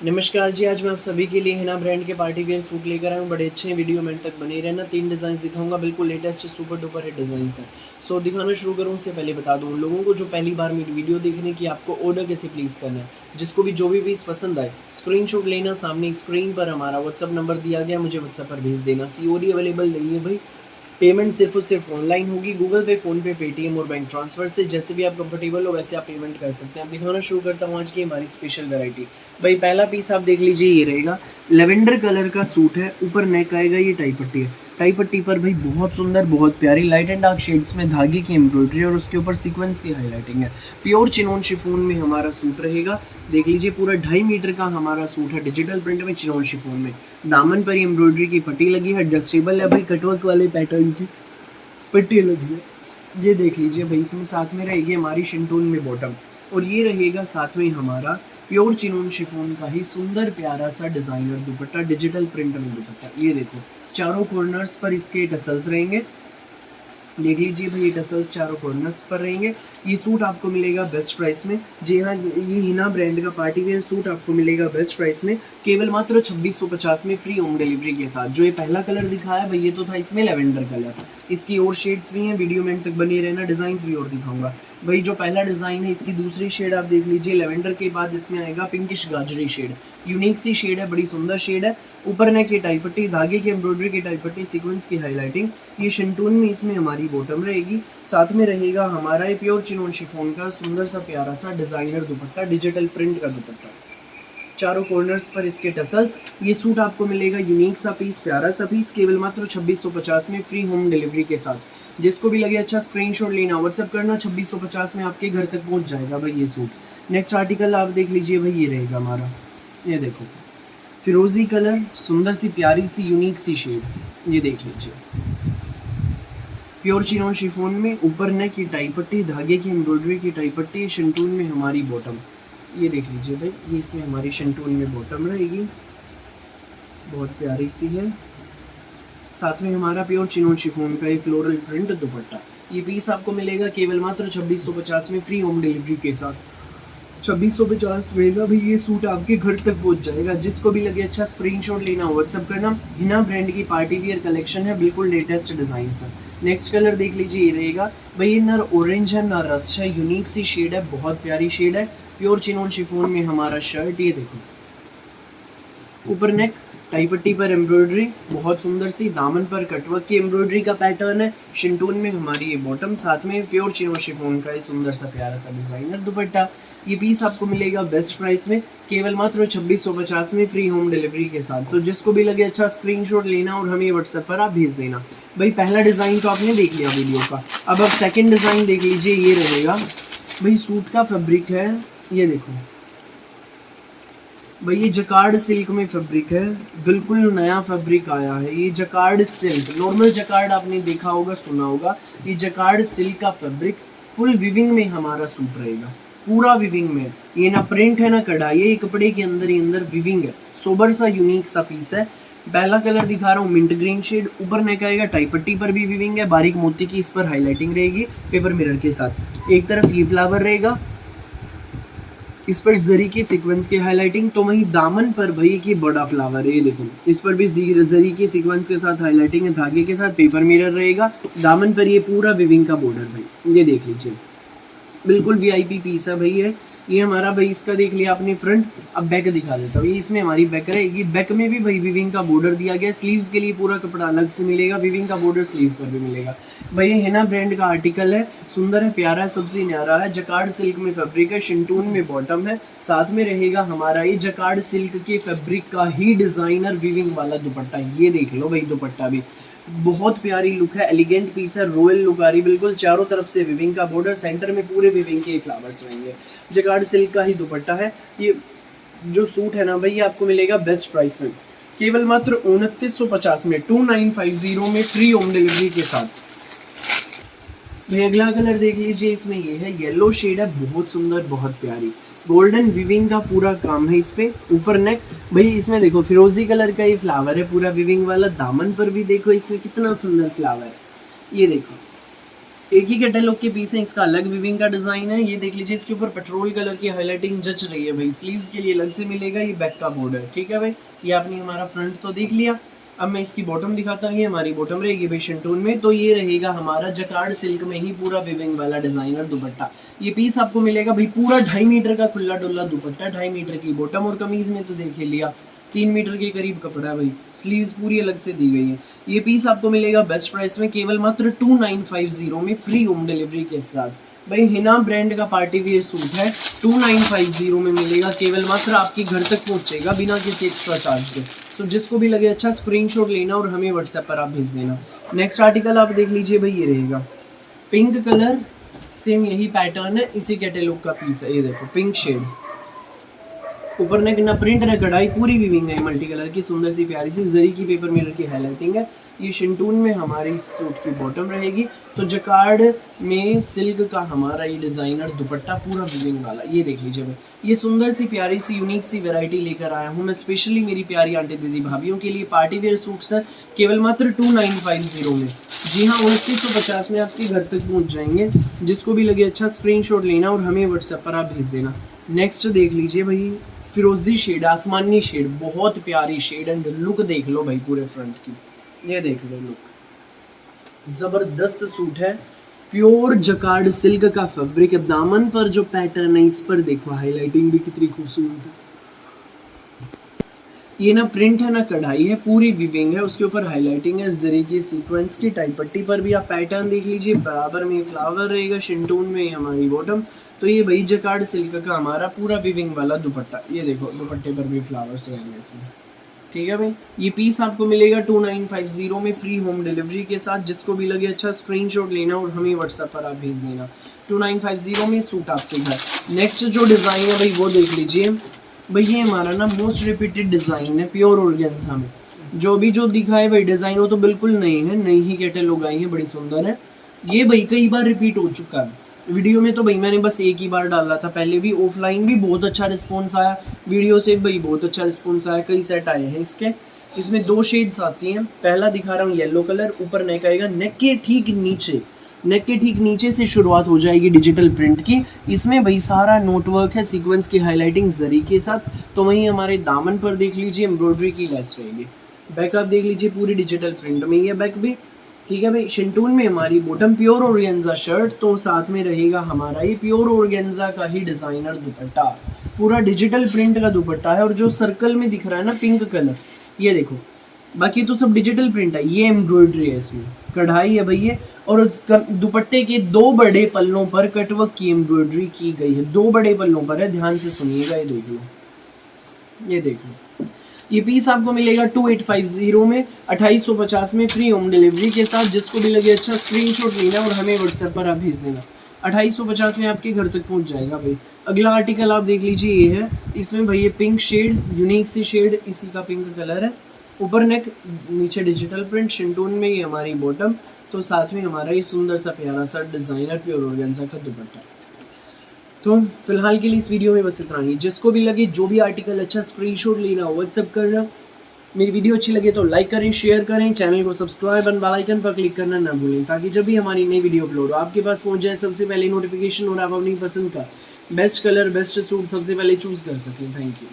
नमस्कार जी, आज मैं आप सभी के लिए हिना ब्रांड के पार्टी वेयर सूट लेकर आया हूँ। बड़े अच्छे हैं, वीडियो में तक बने रहना। 3 डिज़ाइन दिखाऊंगा, बिल्कुल latest super duper hit designs हैं। सो दिखाना शुरू करूँ उससे पहले बता दूँ उन लोगों को जो पहली बार मेरी वीडियो देखने की, आपको ऑर्डर कैसे प्लेस करना है। जिसको भी जो भी पीस पसंद आए स्क्रीनशॉट लेना, सामने स्क्रीन पर हमारा व्हाट्सअप नंबर दिया गया, मुझे व्हाट्सअप पर भेज देना। सीओडी अवेलेबल नहीं है भाई, पेमेंट सिर्फ और सिर्फ ऑनलाइन होगी, गूगल पे, फ़ोनपे, पेटीएम और बैंक ट्रांसफ़र से। जैसे भी आप कंफर्टेबल हो वैसे आप पेमेंट कर सकते हैं। अब दिखाना शुरू करता हूँ आज की हमारी स्पेशल वैरायटी। भाई पहला पीस आप देख लीजिए, ये रहेगा लेवेंडर कलर का सूट है, ऊपर नेक आएगा, ये टाई पट्टी है। टाई पट्टी पर भाई बहुत सुंदर, बहुत प्यारी लाइट एंड डार्क शेड्स में धागे की एम्ब्रॉयडरी और उसके ऊपर सीक्वेंस की हाईलाइटिंग है। प्योर चिनोन शिफॉन में हमारा सूट रहेगा। देख लीजिए, पूरा 2.5 मीटर का हमारा सूट है, डिजिटल प्रिंट में चिनोन शिफॉन में। दामन पर एम्ब्रॉयडरी की पट्टी लगी है, एडजस्टेबल है भाई, कटवर्क वाले पैटर्न की पट्टी लगी है। ये देख लीजिए भाई, इसमें साथ में रहेगी हमारी शिंटून में बॉटम, और ये रहेगा साथ में हमारा प्योर चिनोन शिफॉन का ही सुंदर प्यारा सा डिज़ाइनर दुपट्टा, डिजिटल प्रिंट में दुपट्टा। ये देखो, चारों कॉर्नर्स पर इसके टसल्स रहेंगे। देख लीजिए भाई, ये टसल्स चारों कॉर्नर्स पर रहेंगे। ये सूट आपको मिलेगा बेस्ट प्राइस में। जी हाँ, ये हिना ब्रांड का पार्टी वेयर सूट आपको मिलेगा बेस्ट प्राइस में, केवल मात्र 2650 में, फ्री होम डिलीवरी के साथ। जो ये पहला कलर दिखाया भाई, ये तो था इसमें लेवेंडर कलर। इसकी और शेड्स भी हैं, वीडियो में तक बने रहना, डिज़ाइंस भी और दिखाऊंगा। भाई जो पहला डिज़ाइन है, इसकी दूसरी शेड आप देख लीजिए। लेवेंडर के बाद इसमें आएगा पिंकिश गाजरी शेड, यूनिक सी शेड है, बड़ी सुंदर शेड है। ऊपर नेक की टाई पट्टी, धागे की एम्ब्रॉयडरी की टाई पट्टी, सीक्वेंस की हाईलाइटिंग। ये शिंटून में इसमें हमारी बॉटम रहेगी। साथ में रहेगा हमारा ये प्योर चिनोन शिफॉन का सुंदर सा प्यारा सा डिज़ाइनर दुपट्टा, डिजिटल प्रिंट का दुपट्टा। चारों कॉर्नर्स पर इसके टसल्स। ये सूट आपको मिलेगा यूनिक सा पीस, प्यारा सा पीस, केवल मात्र 2650 में, फ्री होम डिलीवरी के साथ। जिसको भी लगे अच्छा स्क्रीनशॉट लेना, व्हाट्सअप करना, 2650 में आपके घर तक पहुंच जाएगा भाई ये सूट। नेक्स्ट आर्टिकल आप देख लीजिए भाई, ये रहेगा हमारा, ये देखो फिरोजी कलर, सुंदर सी प्यारी सी यूनिक सी शेड। ये देख लीजिए, प्योर चिनोन शिफॉन में, ऊपर नेक की टाई पट्टी, धागे की एम्ब्रॉयडरी की टाई पट्टी, शिंटून में हमारी बॉटम। ये देख लीजिए भाई, ये इसमें हमारी शिंटून में बॉटम रहेगी, बहुत प्यारी सी है। साथ में हमारा प्योर चिनोन शिफॉन का ये फ्लोरल प्रिंट दुपट्टा। ये पीस आपको मिलेगा केवल मात्र 2650 में, फ्री होम डिलीवरी के साथ। 2650 में ना भाई ये सूट आपके घर तक पहुंच जाएगा। जिसको भी लगे अच्छा स्क्रीनशॉट लेना, व्हाट्सअप करना। हिना ब्रांड की पार्टी वियर कलेक्शन है, बिल्कुल लेटेस्ट डिज़ाइन है। नेक्स्ट कलर देख लीजिए, ये रहेगा भाई, ये ना ऑरेंज है ना रस्ट है, यूनिक सी शेड है, बहुत प्यारी शेड है। प्योर चिनोन शिफॉन में हमारा शर्ट, ये देखो ऊपर नेक, टाई पट्टी पर एम्ब्रॉयडरी बहुत सुंदर सी, दामन पर कटवर्क की एम्ब्रॉयडरी का पैटर्न है। शिंटून में हमारी ये बॉटम, साथ में प्योर चिनोन शिफॉन का ये सुंदर सा प्यारा सा डिज़ाइनर दुपट्टा। ये पीस आपको मिलेगा बेस्ट प्राइस में, केवल मात्र 2650 में, फ्री होम डिलीवरी के साथ। तो जिसको भी लगे अच्छा स्क्रीनशॉट लेना और हमें व्हाट्सएप पर आप भेज देना। भाई पहला डिज़ाइन तो आपने देख लिया वीडियो का, अब आप सेकेंड डिज़ाइन देख लीजिए। ये रहेगा भाई, सूट का फैब्रिक है, ये देखो भाई, ये जकार्ड सिल्क में फैब्रिक है, बिल्कुल नया फैब्रिक आया है। ये जकार्ड सिल्क, नॉर्मल जकार्ड आपने देखा होगा, सुना होगा, ये जकार्ड सिल्क का फैब्रिक, फुल विविंग में हमारा सूट रहेगा, पूरा विविंग में। ये ना प्रिंट है ना कढ़ाई है, ये कपड़े के अंदर ही अंदर विविंग है। सोबर सा यूनिक सा पीस है। पहला कलर दिखा रहा हूँ मिंट ग्रीन शेड, ऊपर नेक आएगा, टाई पट्टी पर भी विविंग है, बारीक मोती की इस पर हाईलाइटिंग रहेगी पेपर मिरर के साथ। एक तरफ ये फ्लावर रहेगा, इस पर जरी के सीक्वेंस की हाईलाइटिंग, तो वहीं दामन पर भाई की बड़ा फ्लावर है, ये देखो इस पर भी जरी के सीक्वेंस के साथ हाईलाइटिंग है, धागे के साथ पेपर मिरर रहेगा। दामन पर ये पूरा विविंग का बॉर्डर भाई, ये देख लीजिए, बिल्कुल वीआईपी पीस है भाई है ये हमारा। भाई इसका देख लिया आपने फ्रंट, अब बैक दिखा देता हूँ। ये इसमें हमारी बैक रहेगी, बैक में भी भाई विविंग का बॉर्डर दिया गया। स्लीव्स के लिए पूरा कपड़ा अलग से मिलेगा, विविंग का बॉर्डर स्लीव्स पर भी मिलेगा भाई। ये हिना ब्रांड का आर्टिकल है, सुंदर है, प्यारा है, सबसे न्यारा है। जकार्ड सिल्क में फैब्रिक है, शिंटून में बॉटम है, साथ में रहेगा हमारा ये जकार्ड सिल्क के फैब्रिक का ही डिजाइनर विविंग वाला दुपट्टा। ये देख लो भाई, दुपट्टा भी बहुत प्यारी लुक है, एलिगेंट पीस है, रॉयल लुक आ रही बिल्कुल। चारों तरफ से विविंग का बॉर्डर, सेंटर में पूरे विविंग के फ्लावर्स रहेंगे। जकार्ड सिल्क का ही दुपट्टा है। ये जो सूट है ना भाई, ये आपको मिलेगा बेस्ट प्राइस में, केवल मात्र 2950 में, 2950 में, फ्री होम डिलीवरी के साथ। भाई अगला कलर देख लीजिए, इसमें ये है येलो शेड है, बहुत सुंदर, बहुत प्यारी, गोल्डन विविंग का पूरा काम है इस पे। ऊपर नेक भाई, इसमें देखो फिरोजी कलर का ये फ्लावर है, पूरा विविंग वाला। दामन पर भी देखो इसमें कितना सुंदर फ्लावर है, ये देखो एक ही कैटलॉग के पीस है, इसका अलग विविंग का डिज़ाइन है। ये देख लीजिए, इसके ऊपर पेट्रोल कलर की हाईलाइटिंग जच रही है भाई। स्लीव्स के लिए अलग से मिलेगा, ये बैक का बॉर्डर, ठीक है भाई। ये आपने हमारा फ्रंट तो देख लिया, अब मैं इसकी बॉटम दिखाता हूँ। ये हमारी बॉटम रहेगी भाई शिंटून में। तो ये रहेगा हमारा जकार्ड सिल्क में ही पूरा विविंग वाला डिजाइनर दुपट्टा। ये पीस आपको मिलेगा भाई पूरा 2.5 मीटर का खुला डुल्ला दुपट्टा, 2.5 मीटर की बॉटम, और कमीज में तो देख लिया 3 मीटर के करीब कपड़ा है भाई। स्लीव्स पूरी अलग से दी गई है। ये पीस आपको मिलेगा बेस्ट प्राइस में, केवल मात्र 2950 में, फ्री होम डिलीवरी के साथ। भाई हिना ब्रांड का पार्टी वियर सूट है, 2950 में मिलेगा, केवल मात्र आपके घर तक पहुंचेगा बिना किसी एक्स्ट्रा चार्ज के। तो जिसको भी लगे अच्छा स्क्रीनशॉट लेना और हमें व्हाट्सएप पर आप भेज देना। नेक्स्ट आर्टिकल आप देख लीजिए भाई, ये रहेगा पिंक कलर, सेम यही पैटर्न है, इसी कैटेलॉग का पीस है। ये देखो पिंक शेड, ऊपर नेक ना प्रिंट ना कढ़ाई, पूरी वीविंग है मल्टी कलर की, सुंदर सी प्यारी सी जरी की पेपर मिरर की हाईलाइटिंग है। ये शिंटून में हमारी सूट की बॉटम रहेगी। तो जकार्ड में सिल्क का हमारा ये डिज़ाइनर दुपट्टा पूरा वीविंग वाला, ये देख लीजिए भाई। ये सुंदर सी प्यारी सी यूनिक सी वैरायटी लेकर आया हूँ मैं स्पेशली मेरी प्यारी आंटी दीदी भाभीियों के लिए। पार्टी वेयर सूट्स है, केवल मात्र 2950 में। जी हाँ, 2950 में आपके घर तक पहुँच जाएंगे। जिसको भी लगे अच्छा स्क्रीनशॉट लेना और हमें व्हाट्सएप पर आप भेज देना। नेक्स्ट देख लीजिए भाई, फिरोजी शेड, आसमानी शेड, बहुत प्यारी शेड, एंड लुक देख लो भाई पूरे फ्रंट की, ये देख लो लुक, जबरदस्त सूट है। प्योर जकार्ड सिल्क का फैब्रिक है। दामन पर जो पैटर्न है इस पर देखो, हाईलाइटिंग भी कितनी खूबसूरत है। ये ना प्रिंट है ना कढ़ाई है, पूरी विविंग है, उसके ऊपर हाईलाइटिंग है जरी की सीक्वेंस की। टाई पट्टी पर भी आप पैटर्न देख लीजिए, बराबर में फ्लावर रहेगा, शिंटून में हमारी बॉटम। तो ये भाई जकार्ड सिल्क का हमारा पूरा विविंग वाला दुपट्टा, ये देखो दुपट्टे पर भी फ्लावर्स रहेंगे इसमें, ठीक है भाई। ये पीस आपको मिलेगा 2950 में, फ्री होम डिलीवरी के साथ। जिसको भी लगे अच्छा स्क्रीनशॉट लेना और हमें व्हाट्सएप पर आप भेज देना। 2950 में सूट आपके घर। नेक्स्ट जो डिज़ाइन है भाई वो देख लीजिए भाई, ये हमारा ना मोस्ट रिपीटेड डिज़ाइन है प्योर ऑर्गेन्जा में। जो दिखा है भाई डिज़ाइन वो तो बिल्कुल नई है, नई ही कैटेलॉग आई है, बड़ी सुंदर है। ये भाई कई बार रिपीट हो चुका है वीडियो में, तो भाई मैंने बस एक ही बार डाला था, पहले भी ऑफलाइन भी बहुत अच्छा रिस्पॉन्स आया, वीडियो से भाई बहुत अच्छा रिस्पॉन्स आया, कई सेट आए हैं इसके। इसमें 2 शेड्स आती हैं। पहला दिखा रहा हूँ येलो कलर, ऊपर नेक आएगा, नेक के ठीक नीचे से शुरुआत हो जाएगी डिजिटल प्रिंट की। इसमें भाई सारा नोट वर्क है, सीक्वेंस की हाईलाइटिंग जरी के साथ। तो वहीं हमारे दामन पर देख लीजिए एम्ब्रॉयडरी की लेस रहेगी। बैक आप देख लीजिए पूरी डिजिटल प्रिंट में, ये बैक भी ठीक है भाई। शिंटून में हमारी बॉटम प्योर ऑर्गेन्जा शर्ट, तो साथ में रहेगा हमारा ये प्योर ऑर्गेन्जा का ही डिज़ाइनर दुपट्टा, पूरा डिजिटल प्रिंट का दुपट्टा है। और जो सर्कल में दिख रहा है ना पिंक कलर, ये देखो, बाकी तो सब डिजिटल प्रिंट है, ये एम्ब्रॉयडरी है, इसमें कढ़ाई है भाई ये। और दुपट्टे के 2 बड़े पल्लों पर कटवर्क की एम्ब्रॉयडरी की गई है, 2 बड़े पल्लों पर है, ध्यान से सुनिएगा, ये देख लो, ये देख लो। ये पीस आपको मिलेगा 2850 में, 2850 में, फ्री होम डिलीवरी के साथ। जिसको भी लगे अच्छा स्क्रीनशॉट लेना और हमें व्हाट्सएप पर आप भेज देना। 2850 में आपके घर तक पहुंच जाएगा भाई। अगला आर्टिकल आप देख लीजिए, ये है, इसमें भाई ये पिंक शेड, यूनिक सी शेड, इसी का पिंक कलर है। ऊपर नेक, नीचे डिजिटल प्रिंट, शिंटून में ये हमारी बॉटम, तो साथ में हमारा ये सुंदर सा प्यारा सा डिज़ाइनर प्योर ऑर्गेन्जा का दुपट्टा। तो फिलहाल के लिए इस वीडियो में बस इतना ही। जिसको भी लगे जो भी आर्टिकल अच्छा स्क्रीनशॉट लेना हो व्हाट्सएप करना। मेरी वीडियो अच्छी लगे तो लाइक करें, शेयर करें, चैनल को सब्सक्राइब और बेल आइकन पर क्लिक करना ना भूलें, ताकि जब भी हमारी नई वीडियो अपलोड हो आपके पास पहुंच जाए सबसे पहले नोटिफिकेशन और आप अपनी पसंद का बेस्ट कलर बेस्ट सूट सबसे पहले चूज़ कर सकें। Thank you.